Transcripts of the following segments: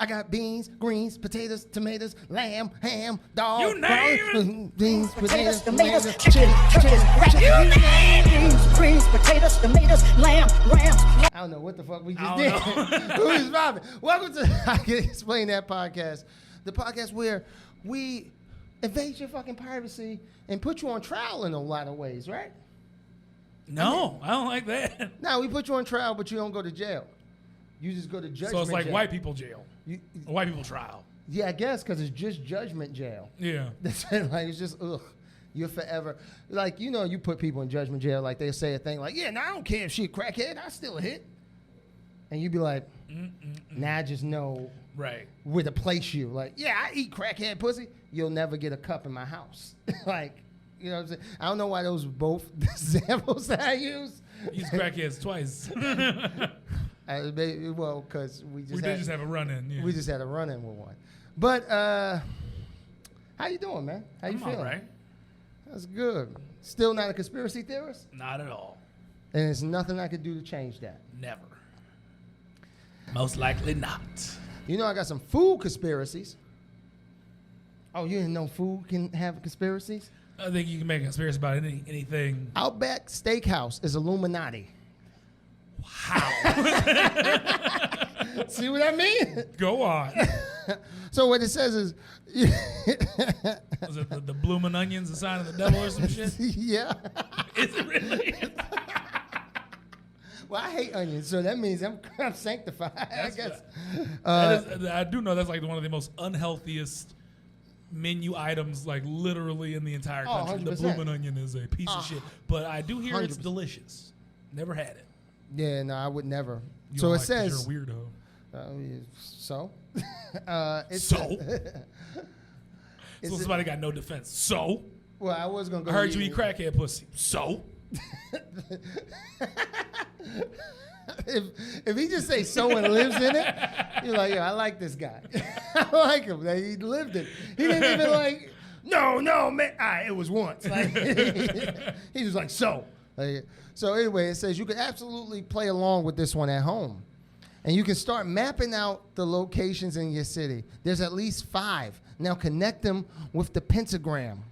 I got beans, greens, potatoes, tomatoes, lamb, ham, dog. You name beans, potatoes, tomatoes, chicken, beans, greens, potatoes, tomatoes, lamb, ram. I don't know what the fuck we just did. Who is Robin? Welcome to I Can Explain That podcast, the podcast where we invade your fucking privacy and put you on trial in a lot of ways, right? No, I don't like that. No, we put you on trial, but you don't go to jail. You just go to judgment jail. So it's like white people jail. A white people trial. Yeah, I guess, because it's just judgment jail. Yeah. That's it. Like, it's just, ugh. You're forever. Like, you know, you put people in judgment jail, like they say a thing like, yeah, no, I don't care if she a crackhead, I still a hit. And you be like, now I just know where to place you. Like, yeah, I eat crackhead pussy. You'll never get a cup in my house. Like, you know what I'm saying? I don't know why those were both examples that I use. Use crackheads twice. Well, because we did just have a run-in. Yeah. We just had a run-in with one. But how you doing, man? How you feeling? All right. That's good. Still not a conspiracy theorist? Not at all. And there's nothing I could do to change that? Never. Most likely not. You know I got some food conspiracies. Oh, you didn't know food can have conspiracies? I think you can make a conspiracy about anything. Outback Steakhouse is Illuminati. Wow. See what I mean? Go on. So what it says is... Was it the blooming onions, the sign of the devil or some shit? Yeah. Is it really? Well, I hate onions, so that means I'm sanctified, I guess. I do know that's like one of the most unhealthiest menu items, like literally in the entire country. 100%. The blooming onion is a piece of shit. But I do hear 100%. It's delicious. Never had it. Yeah, no, I would never. You So don't it like says... you're a weirdo. So? So somebody got no defense. So? Well, I was going to go... I heard you eat crackhead pussy. So? If he just say so and lives in it, you're like, yo, I like this guy. I like him. Like, he lived it. He didn't even like, no, man. It was once. Like, he was like, so. Like, so anyway, it says you can absolutely play along with this one at home. And you can start mapping out the locations in your city. There's at least 5. Now connect them with the pentagram.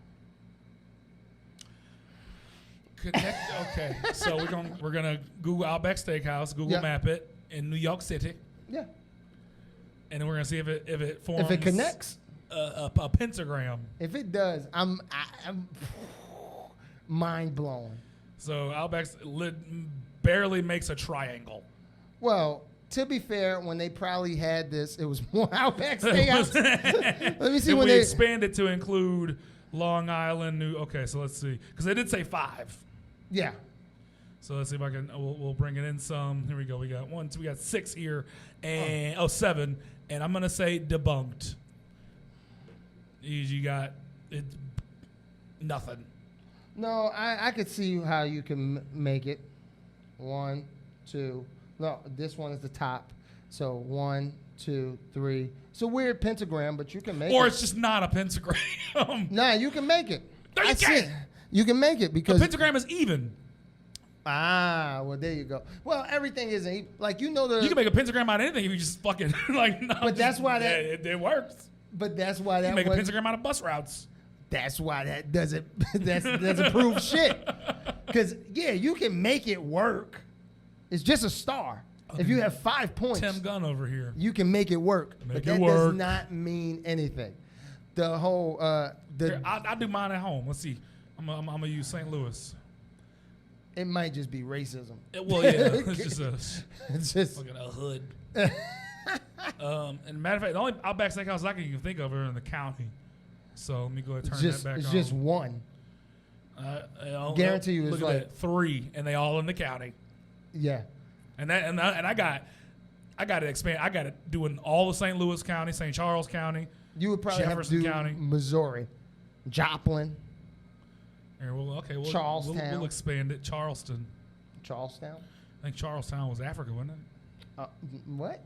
Okay, so we're gonna Google Outback Steakhouse, Google Map it in New York City. Yeah. And then we're gonna see if it forms. If it connects. A pentagram. If it does, I'm mind blown. So Outback barely makes a triangle. Well, to be fair, when they probably had this, it was more Outback Steakhouse. Let me see if when we they expanded to include Long Island, Okay, so let's see, because they did say 5. Yeah. So let's see if I can. We'll bring it in some. Here we go. We got 1, 2. We got 6 here, and 7. And I'm gonna say debunked. You got it. Nothing. No, I could see how you can make it. 1, 2. No, this one is the top. So 1, 2, 3. It's a weird pentagram, but you can make it. Or it's just not a pentagram. Nah, you can make it. No, you can't. You can make it because the pentagram is even. Well, there you go. Well, everything isn't even. Like, you know, you can make a pentagram out of anything if you just fucking like. No, but that's why that it works. But that's why that you make a pentagram out of bus routes. That's why that doesn't prove shit. Because you can make it work. It's just a star. Okay. If you have 5 points, Tim Gunn over here, you can make it work. But that does not mean anything. The whole Here, I'll do mine at home. Let's see. I'm gonna use St. Louis. It might just be racism. Well, yeah, it's just fucking a hood. And matter of fact, the only Outback Steakhouse I can even think of are in the county. So let me go ahead and turn that back on. It's just one. Guarantee you, it's like that, 3, and they all in the county. Yeah. And I got to expand. I got to do in all of St. Louis County, St. Charles County. You would probably Jefferson have to do County. Missouri, Joplin. We'll Charlestown. We'll expand it. Charleston. Charlestown? I think Charlestown was Africa, wasn't it? What?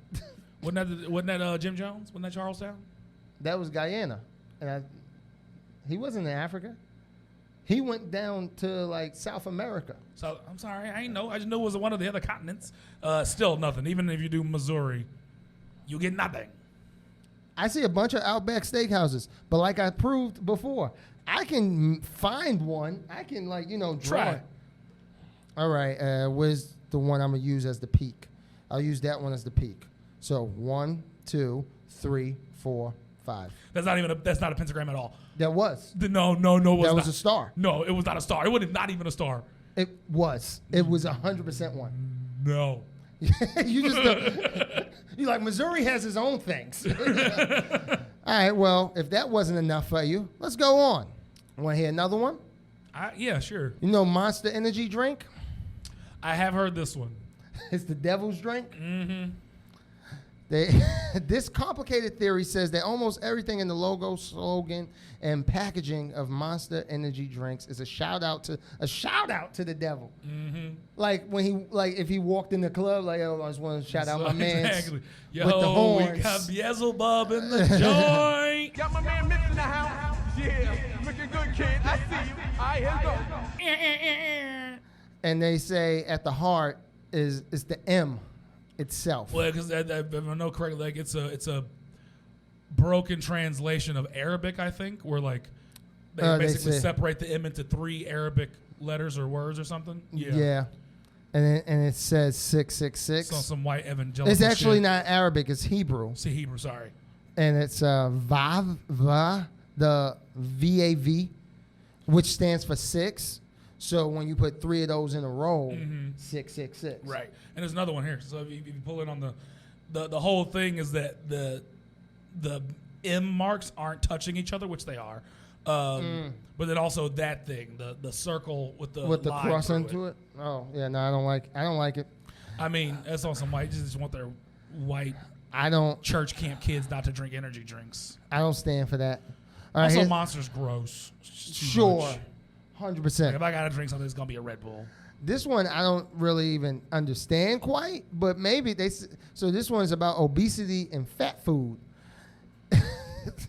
Wasn't that Jim Jones? Wasn't that Charlestown? That was Guyana. And he wasn't in Africa. He went down to like South America. So I'm sorry, I ain't know. I just knew it was one of the other continents. Still nothing. Even if you do Missouri, you get nothing. I see a bunch of Outback Steakhouses, but like I proved before, I can find one. I can draw Try. it. All right, where's the one I'm gonna use as the peak? I'll use that one as the peak. So 1, 2, 3, 4, 5. That's not a pentagram at all. That was. No, it was That not. was a star. No, it was not a star. It was not even a star. It was. It was 100% one. No. You just you like Missouri has his own things. All right. Well, if that wasn't enough for you, let's go on. Want to hear another one? Yeah, sure. You know Monster Energy drink? I have heard this one. It's the devil's drink. Mm-hmm. This complicated theory says that almost everything in the logo, slogan, and packaging of Monster Energy drinks is a shout out to the devil. Mm-hmm. Like when if he walked in the club, like, oh, I just want to shout out my man Exactly. Yo, with the horns. we got Beelzebub in the joint. Got my man Mix in the house. Yeah, looking good, kid. I see you. All right, here we go. And they say at the heart is the M itself. Well, because if I know correctly, like it's a broken translation of Arabic, I think, where like they basically separate the M into 3 Arabic letters or words or something. Yeah. And it says 666. So some white evangelical. It's actually shit. not Arabic. It's Hebrew. See Hebrew, sorry. And it's Vav, the VAV, which stands for 6. So when you put 3 of those in a row, 666. Right. And there's another one here. So if you pull in on the whole thing is that the M marks aren't touching each other, which they are. But then also that thing, the circle with the line cross through into it. Oh yeah, no, I don't like it. I mean, that's on some white. Just want their white church camp kids not to drink energy drinks. I don't stand for that. All Also, right, Monster's gross. Sure, 100%. Like if I gotta drink something, it's gonna be a Red Bull. This one I don't really even understand quite, but maybe so this one is about obesity and fat food.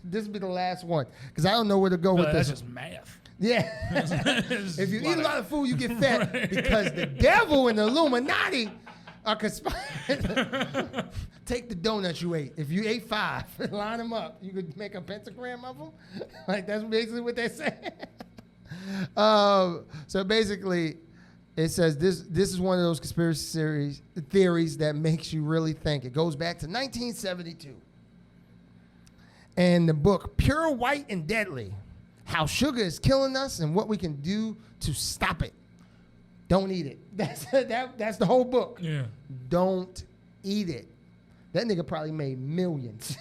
This will be the last one because I don't know where to go with That's this. just math. Yeah. If you eat a lot of food, you get fat because the devil and the Illuminati are conspiring. Take the donuts you ate. If you ate 5, line them up. You could make a pentagram of them. Like that's basically what they're saying. So basically, it says this is one of those conspiracy theories that makes you really think. It goes back to 1972. And the book, Pure, White, and Deadly, How Sugar is Killing Us and What We Can Do to Stop It. Don't eat it. That's the whole book. Yeah. Don't eat it. That nigga probably made millions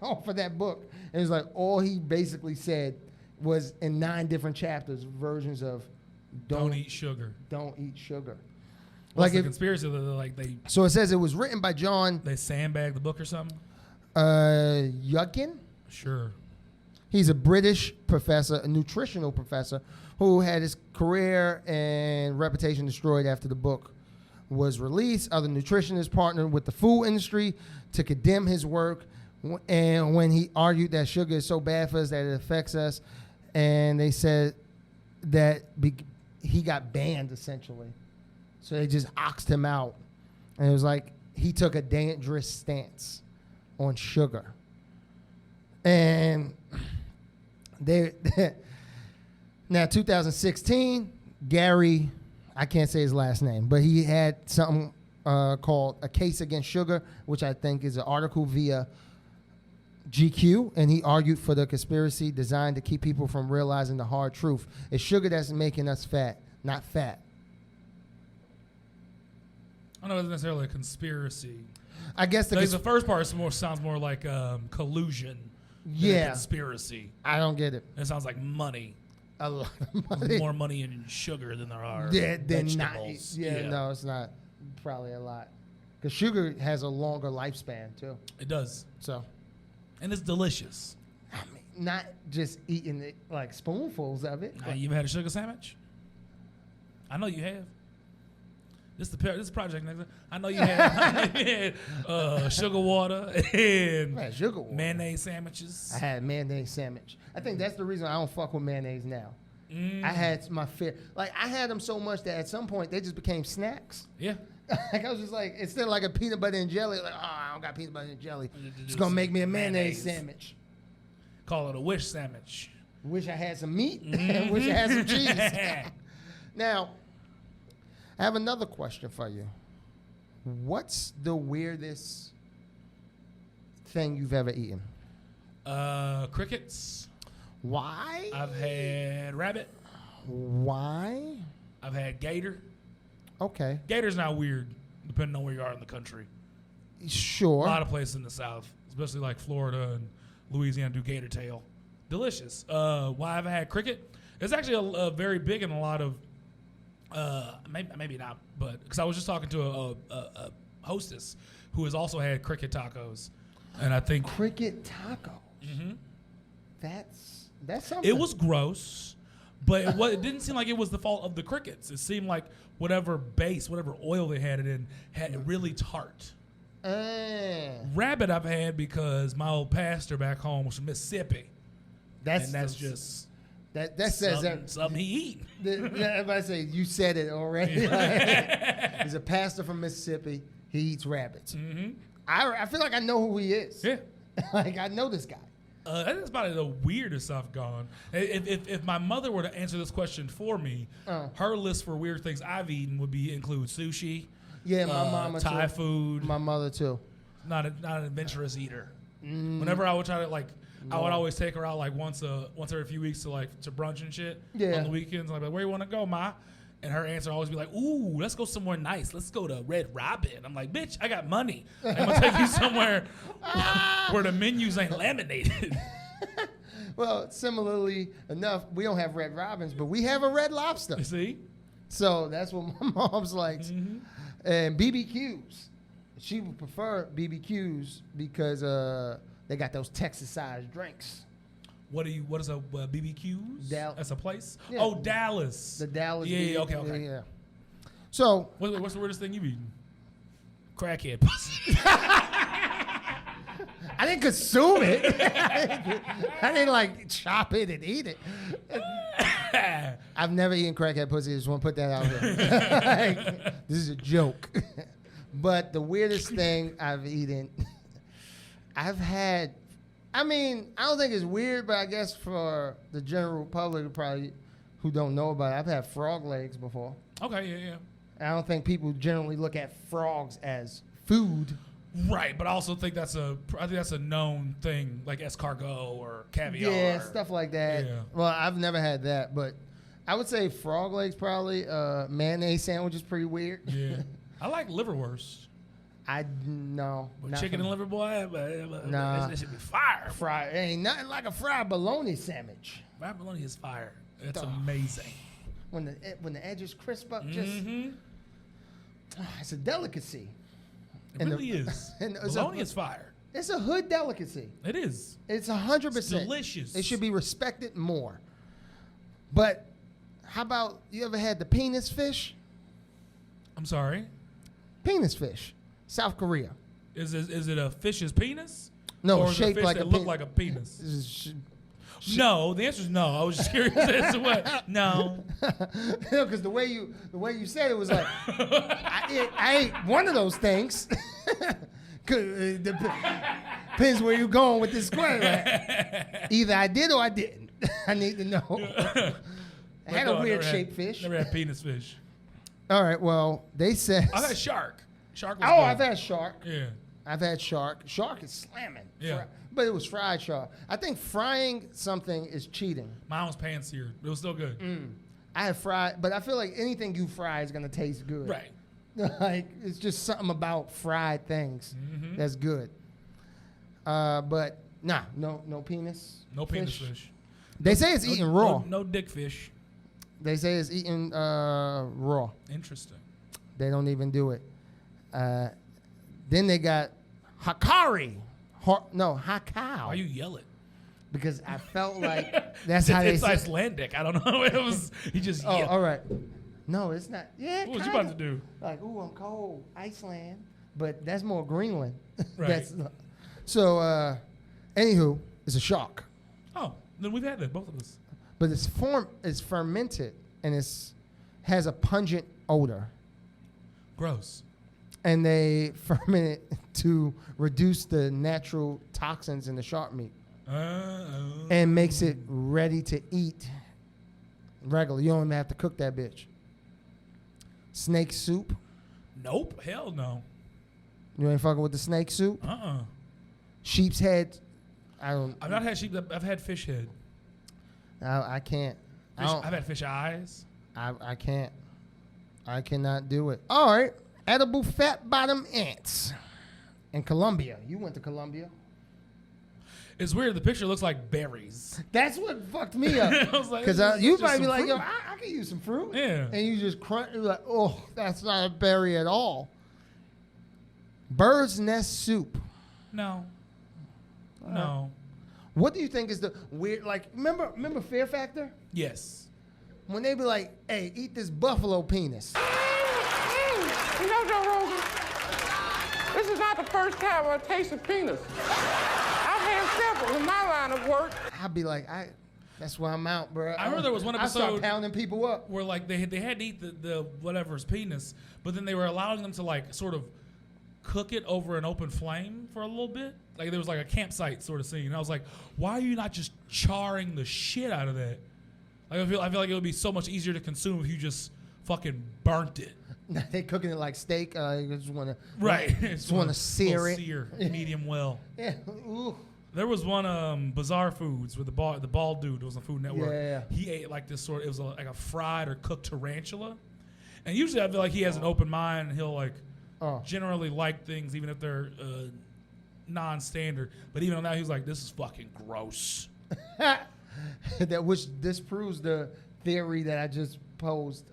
off of that book. And it was like all he basically said was in 9 different chapters, versions of Don't eat sugar. Don't eat sugar. What's the conspiracy? So it says it was written by John. They sandbagged the book or something? Yudkin? Sure. He's a British professor, a nutritional professor, who had his career and reputation destroyed after the book was released. Other nutritionists partnered with the food industry to condemn his work. And when he argued that sugar is so bad for us that it affects us, and they said that he got banned essentially. So they just oxed him out. And it was like he took a dangerous stance on sugar. And now 2016, Gary, I can't say his last name, but he had something called A Case Against Sugar, which I think is an article via GQ, and he argued for the conspiracy designed to keep people from realizing the hard truth. It's sugar that's making us fat, not fat. I don't know if it's necessarily a conspiracy. I guess the first part sounds more like collusion. Yeah. Conspiracy. I don't get it. It sounds like money. A lot of money. More money in sugar than there are than vegetables. Not. Yeah, no, it's not. Probably a lot. Because sugar has a longer lifespan, too. It does. So. And it's delicious. I mean, not just eating it like spoonfuls of it. You've had a sugar sandwich? I know you have. This project next. I know you had sugar water and sugar water. Mayonnaise sandwiches. I had mayonnaise sandwich. I think that's the reason I don't fuck with mayonnaise now. I had my fear. Like I had them so much that at some point they just became snacks. Yeah. Like I was just like, instead of like a peanut butter and jelly, like, oh, I don't got peanut butter and jelly. It's gonna make me a mayonnaise sandwich. Call it a wish sandwich. Wish I had some meat. Wish I had some cheese. Now, I have another question for you. What's the weirdest thing you've ever eaten? Crickets. Why? I've had rabbit. Why? I've had gator. Okay. Gator's not weird, depending on where you are in the country. Sure. A lot of places in the South, especially like Florida and Louisiana, do gator tail. Delicious. Why have I had cricket? It's actually a very big in a lot of, maybe not, but because I was just talking to a hostess who has also had cricket tacos, and I think cricket taco. Mm-hmm. That's something. It was gross, but it didn't seem like it was the fault of the crickets. It seemed like whatever oil they had it in, had it really tart. Rabbit I've had because my old pastor back home was from Mississippi. That says something he eat. Everybody say you said it already. He's a pastor from Mississippi. He eats rabbits. Mm-hmm. I feel like I know who he is. Yeah, like I know this guy. That's probably the weirdest I've gone. If my mother were to answer this question for me, her list for weird things I've eaten would include sushi. Yeah, my mama Thai too. food. My mother too. Not an adventurous eater. Whenever I would try to I would always take her out once every few weeks to brunch and shit on the weekends. I'd be like, where you want to go, Ma? And her answer would always be like, ooh, let's go somewhere nice. Let's go to Red Robin. I'm like, bitch, I got money. I'm going to take you somewhere where the menus ain't laminated. Well, similarly enough, we don't have Red Robins, but we have a Red Lobster. You see? So that's what my mom's likes. Mm-hmm. And BBQs. She would prefer BBQs because they got those Texas-sized drinks. What is a BBQs? That's a place? Yeah. Oh, Dallas. The Dallas. Yeah, okay. Yeah. So. What's the weirdest thing you've eaten? Crackhead pussy. I didn't consume it. I didn't chop it and eat it. I've never eaten crackhead pussy. I just want to put that out here. This is a joke. But the weirdest thing I've eaten, I've had. I mean, I don't think it's weird, but I guess for the general public, probably who don't know about it, I've had frog legs before. Okay, yeah. I don't think people generally look at frogs as food. Right, but I also think I think that's a known thing, like escargot or caviar. Yeah, stuff like that. Yeah. Well, I've never had that, but I would say frog legs probably. Mayonnaise sandwich is pretty weird. Yeah, I like liverwurst. No. With chicken and liver, boy, nah. That should be fire. Fried, ain't nothing like a fried bologna sandwich. Fried bologna is fire. That's amazing. When the edges crisp up, it's a delicacy. It really is. Bologna is fire. It's a hood delicacy. It is. It's 100%. It's delicious. It should be respected more. But how about, you ever had the penis fish? I'm sorry? Penis fish. South Korea. Is it a fish's penis? No, or shaped is it a fish like that a look like a penis. No, the answer is no. I was just curious as to what. No. Because the way you said it was like, I ate one of those things. Depends where you're going with this question. Right? Either I did or I didn't. I need to know. I had a weird shaped fish. Never had penis fish. All right, well, they said. I've had shark. Shark was good. I've had shark. Yeah. I've had shark. Shark is slamming. Yeah. But it was fried shark. I think frying something is cheating. Mine was pan-seared. It was still good. I had fried, but I feel like anything you fry is going to taste good. Right. Like, it's just something about fried things that's good. But, no penis. No penis fish. They say it's eaten raw. No dick fish. They say it's eaten raw. Interesting. They don't even do it. Then they got hakari. Hakao. Why you yell it? Because I felt like that's how they say it. It's Icelandic. I don't know. It was, he just yelled. All right. No, it's not. Yeah, what was you about to do? Like, ooh, I'm cold. Iceland. But that's more Greenland. Right. So, anywho, it's a shark. Oh, then we've had that, both of us. But it's fermented and has a pungent odor. Gross. and they ferment it to reduce the natural toxins in the shark meat, and makes it ready to eat regular. You don't even have to cook that bitch. Snake soup. Nope. Hell no. You ain't fucking with the snake soup. Sheep's head. I've not had sheep. I've had fish head. I can't. I've had fish eyes. I can't. I cannot do it. All right. Edible fat bottom ants. In Colombia. You went to Colombia. It's weird. The picture looks like berries. That's what fucked me up. I was like, Because you might be like, fruit. yo, I could use some fruit. Yeah. And you just crunch. You're like, oh, that's not a berry at all. Bird's nest soup. No. No. What do you think is the weird, like, remember Fear Factor? Yes. When they be like, hey, eat this buffalo penis. You know, Joe Rogan, this is not the first time I've tasted penis. I've had several in my line of work. I'd be like, that's why I'm out, bro. I remember there was one I start episode pounding people up. where like they had to eat the whatever's penis, but then they were allowing them to like sort of cook it over an open flame for a little bit. Like there was like a campsite sort of scene. And I was like, why are you not just charring the shit out of that? Like I feel like it would be so much easier to consume if you just fucking burnt it. They cooking it like steak. You just want to Just want to sear it. Sear, medium well. Yeah. Ooh. There was one Bizarre Foods with the bald dude. It was on Food Network. Yeah. He ate like this sort. It was like a fried or cooked tarantula. And usually I feel like he has an open mind and he'll like generally like things even if they're non-standard. But even on that, he was like, "This is fucking gross." Which disproves the theory that I just posed.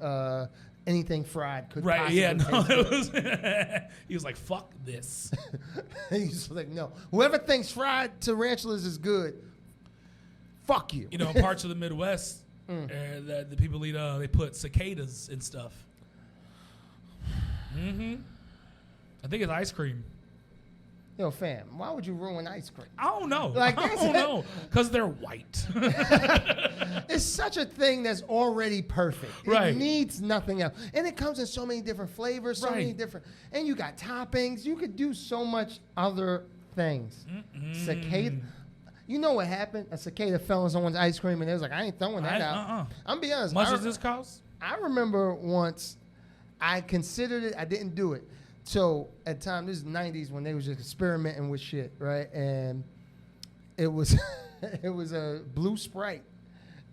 Anything fried could Right? possibly Yeah. No. taste good. It was. He was like, "Fuck this." He's like, no. Whoever thinks fried tarantulas is good, fuck you. You know, in parts of the Midwest, the people eat. They put cicadas and stuff. I think it's ice cream. Yo, fam, why would you ruin ice cream? I don't know. Like, I don't know. Because they're white. It's such a thing that's already perfect. Right. It needs nothing else. And it comes in so many different flavors, so many different. And you got toppings. You could do so much other things. Cicada. You know what happened? A cicada fell on someone's ice cream and they was like, I ain't throwing that out. I'm be honest. Much as this costs? I remember once I considered it. I didn't do it. So at the time, this is the 90s when they was just experimenting with shit, right? And it was it was a blue Sprite.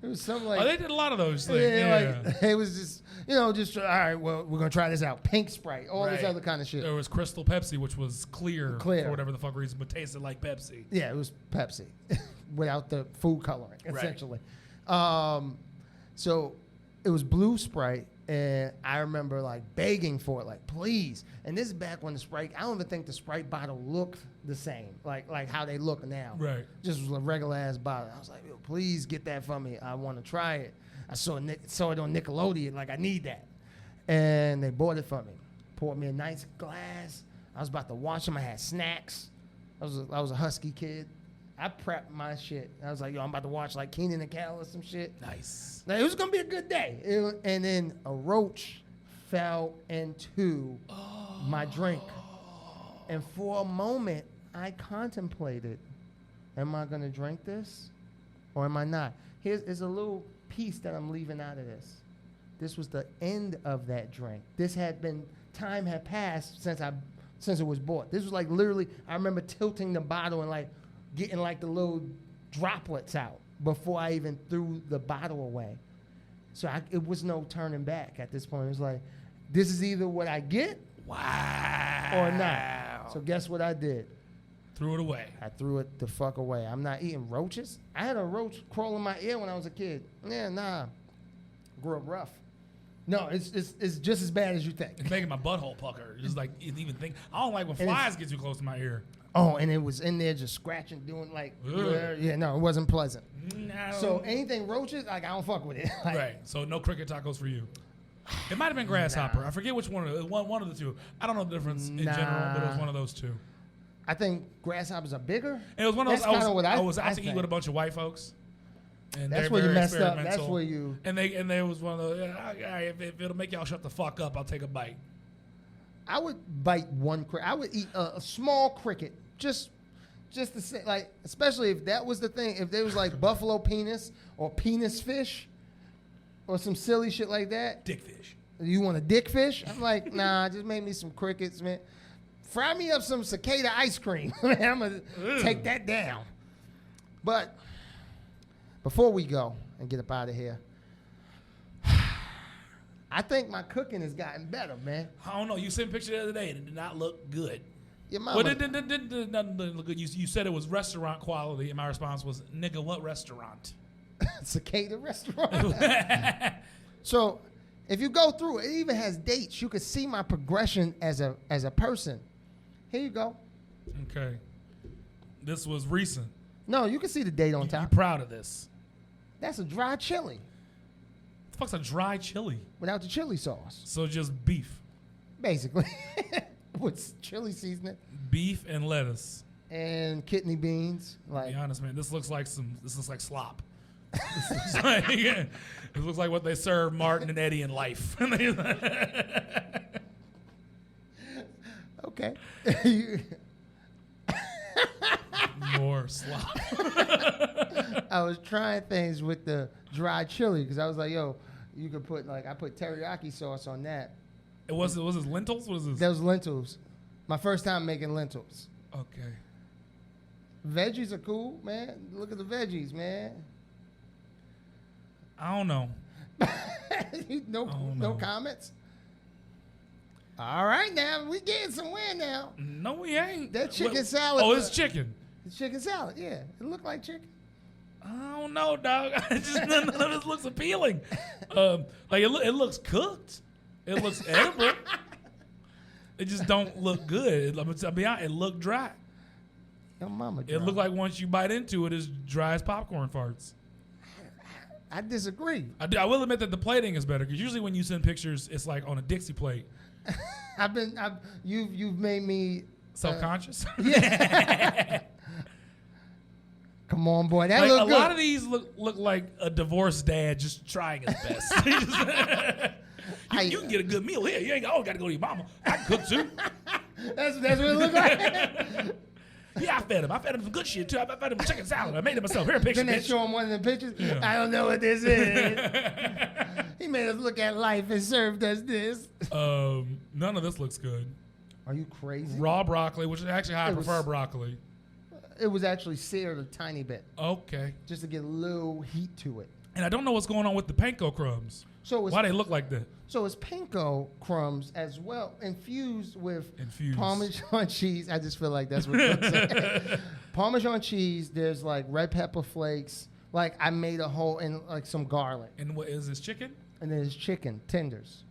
It was something like they did a lot of those things. like it was just just all right. Well, we're gonna try this out. Pink Sprite, all this other kind of shit. There was Crystal Pepsi, which was clear for whatever the fuck reason, but tasted like Pepsi. Yeah, it was Pepsi without the food coloring, essentially. So it was blue Sprite. And I remember like begging for it, like please. And this is back when the Sprite, I don't even think the Sprite bottle looked the same, like how they look now. Right. Just was a regular ass bottle. I was like, yo, please get that for me. I want to try it. I saw it on Nickelodeon, like I need that. And they bought it for me. Poured me a nice glass. I was about to watch them. I had snacks. I was a husky kid. I prepped my shit. I was like, yo, I'm about to watch like Keenan and Kel or some shit. Nice. Now, it was going to be a good day. And then a roach fell into my drink. And for a moment, I contemplated, am I going to drink this or am I not? Here's a little piece that I'm leaving out of this. This was the end of that drink. Time had passed since it was bought. This was like literally, I remember tilting the bottle and like getting like the little droplets out before I even threw the bottle away. So it was no turning back at this point. It was like, this is either what I get or not. So guess what I did? Threw it away. I threw it the fuck away. I'm not eating roaches. I had a roach crawl in my ear when I was a kid. Yeah, nah. Grew up rough. No, it's just as bad as you think. It's making my butthole pucker. Just like even think. I don't like when flies get too close to my ear. Oh, and it was in there just scratching, doing like, yeah, no, it wasn't pleasant. No. So anything roaches, like I don't fuck with it. Like, Right. So no cricket tacos for you. It might have been grasshopper. I forget which one. One of the two. I don't know the difference in general, but it was one of those two. I think grasshoppers are bigger. And it was one of those. That's kinda what I was out to think. eat with a bunch of white folks. And That's they're where you very messed up. That's experimental. where you. And there was one of those. If it'll make y'all shut the fuck up, I'll take a bite. I would bite one cricket. I would eat a small cricket, just to say, like, especially if that was the thing. If there was like buffalo penis or penis fish, or some silly shit like that. Dick fish. You want a dick fish? I'm like, nah, just make me some crickets, man. Fry me up some Cicada ice cream. I'm gonna take that down. But before we go and get up out of here, I think my cooking has gotten better, man. I don't know. You sent a picture the other day and it did not look good. Your mama. Well, it didn't look good. You said it was restaurant quality, and my response was, nigga, what restaurant? Cicada restaurant. So if you go through it, it even has dates. You can see my progression as a person. Here you go. Okay. This was recent. No, you can see the date on You top. proud of this? That's a dry chili What the fuck's a dry chili? without the chili sauce, So just beef. basically. With chili seasoning Beef and lettuce. and kidney beans. Like, Be honest, man. This looks like slop. It looks like what they serve Martin and Eddie in Life. okay. More slop. I was trying things with the dry chili because I was like, yo, you could put, like, I put teriyaki sauce on that. Was this lentils? What is this? Those lentils. My first time making lentils. Okay. Veggies are cool, man. Look at the veggies, man. I don't know. No comments? All right, now. We getting somewhere now. No, we ain't. That chicken What- salad. Oh, it's chicken. It's chicken salad, yeah. It looked like chicken. I don't know, dog. None of this looks appealing. Like it looks cooked. It looks edible. It just don't look good. I'll be honest. It looked dry. Your mama It looked like once you bite into it, it's dry as popcorn farts. I disagree. I will admit that the plating is better because usually when you send pictures, it's like on a Dixie plate. You've made me Self-conscious. yeah. Come on, boy. That Like, look a good. lot of these look like a divorced dad just trying his best. You can get a good meal here. You ain't got to go to your mama. I can cook too. That's what it looked like. Yeah, I fed him some good shit too. I fed him chicken salad. I made it myself. Here, a picture, Then they bitch. show him one of the pictures. Yeah. I don't know what this is. He made us look at life and served us this. None of this looks good. Are you crazy? Raw broccoli, which is actually how I It was- prefer broccoli. It was actually seared a tiny bit Okay. just to get a little heat to it. And I don't know what's going on with the panko crumbs. So it's Why they look like that? So it's panko crumbs as well, infused with Infused. Parmesan cheese. I just feel like that's what cooks it. Parmesan cheese. There's like red pepper flakes. Like I made a whole and like some garlic, And what is this, chicken? and then there's chicken tenders.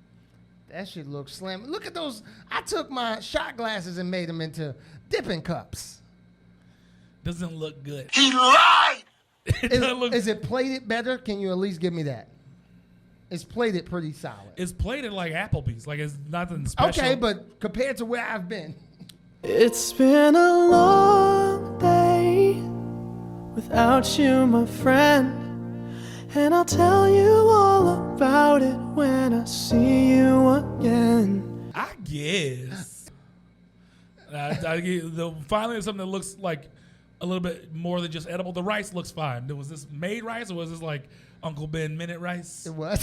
That shit looks slam. Look at those. I took my shot glasses and made them into dipping cups. Doesn't look good. He lied. It doesn't look. Is it plated better? Can you at least give me that? It's plated pretty solid. It's plated like Applebee's. Like it's nothing special. Okay, but compared to where I've been. It's been a long day without you, my friend, and I'll tell you all about it when I see you again. I guess. Finally, something that looks like a little bit more than just edible. The rice looks fine. Was this made rice or was this like Uncle Ben minute rice? It was.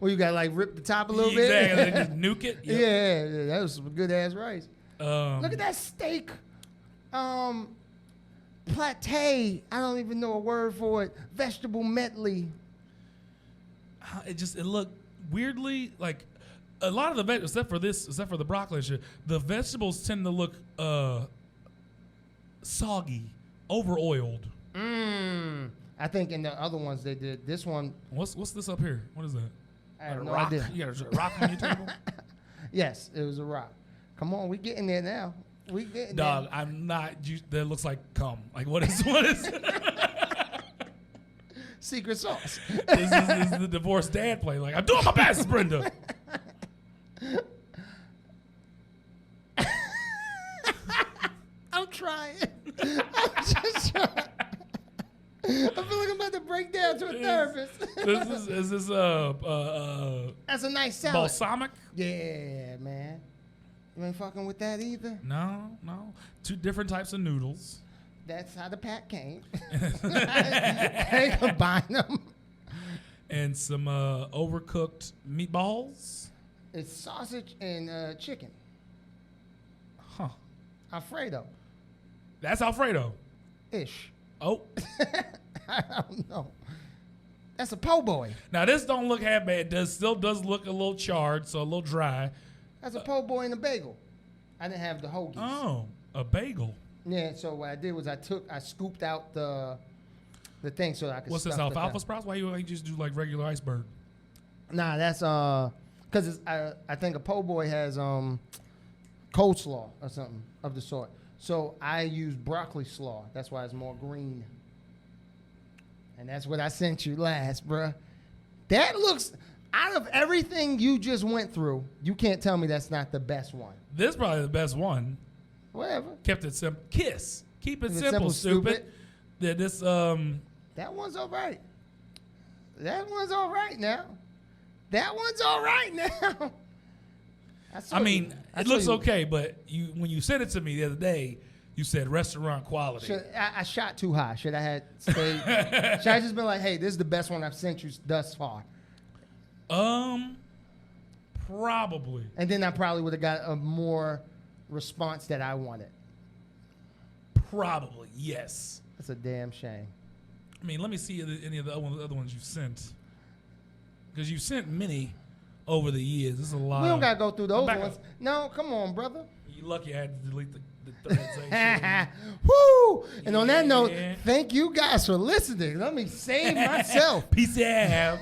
Well, you got to like rip the top a little bit. Exactly. And then just nuke it. Yep. Yeah, that was some good ass rice. Look at that steak. Pate. I don't even know a word for it. Vegetable medley. It looked weirdly like a lot of the except for the broccoli and shit, the vegetables tend to look soggy, over oiled. I think in the other ones they did. This one, What's this up here? What is that? I have no rock? idea. You got a rock on your table? Yes, it was a rock. Come on, we getting there now. We getting Dog, there. I'm not. That looks like cum. Like what is? Secret sauce. This is the divorced dad play. Like I'm doing my best, Brenda. I'm trying. I'm just trying. I feel like I'm about to break down to a therapist. Is this That's a nice salad. balsamic? Yeah, man. You ain't fucking with that either. No. 2 different types of noodles. That's how the pack came. They combine them. And some overcooked meatballs. It's sausage and chicken. Huh. Alfredo. That's Alfredo. Ish. Oh. I don't know. That's a po' boy. Now this don't look half bad. It still does look a little charred, so a little dry. That's a po' boy and a bagel. I didn't have the hoagies. Oh, a bagel. Yeah, so what I did was I scooped out the thing so that I could What's this, stuff the alfalfa sprouts? Why you ain't just do like regular iceberg? Nah, that's because I think a po' boy has coleslaw or something of the sort. So I use broccoli slaw. That's why it's more green. And that's what I sent you last, bruh. That looks, out of everything you just went through, you can't tell me that's not the best one. This is probably the best one. Whatever. Kept it simple. Kiss. Keep it Keep it simple, simple, stupid. stupid. Yeah, this That one's all right. That one's all right now. That one's all right now. I mean, it looks okay, but when you sent it to me the other day, you said restaurant quality. I shot too high. Should I had stayed? Should I just been like, hey, this is the best one I've sent you thus far? Probably. And then I probably would have got a more response that I wanted. Probably, yes. That's a damn shame. I mean, let me see any of the other ones you sent. Because you sent many over the years. This is a lot. We don't got to go through those back ones. up. No, come on, brother. You lucky I had to delete the threads. Woo! And on that Yeah. note, thank you guys for listening. Let me save myself. Peace out.